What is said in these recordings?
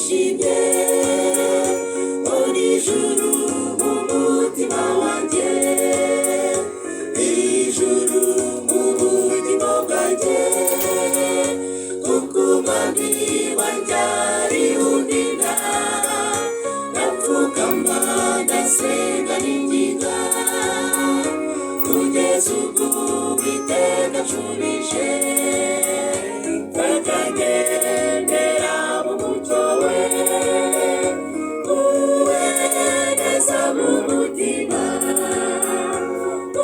nishimye muri ijuru mu mutima wanjye, ijuru mu bugingo bwanjye, kuko umwami wanjye ari undinda, ndapfukama ndasenga ninginga kugeza ubwo Uwiteka anshubije, nzakagendera mu mucyo we, uwe neza mu mutima,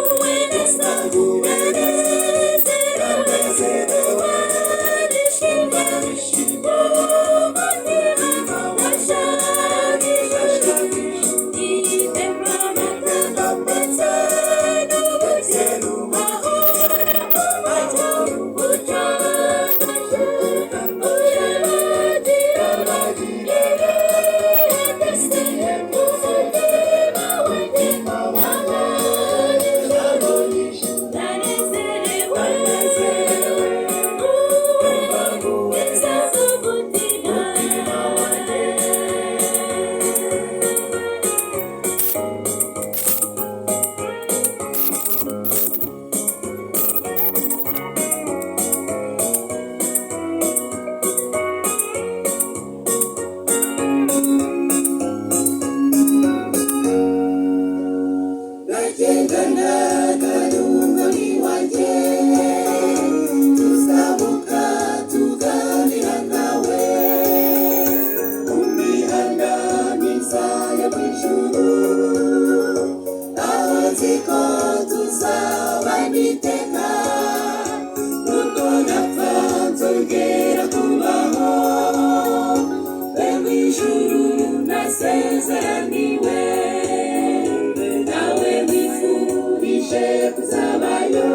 uwe neza unezerewe nishimye umutima washakishije iteka amateka ndetse n'ubuzima nasezeraniwe nawe wifurije kuzabayo.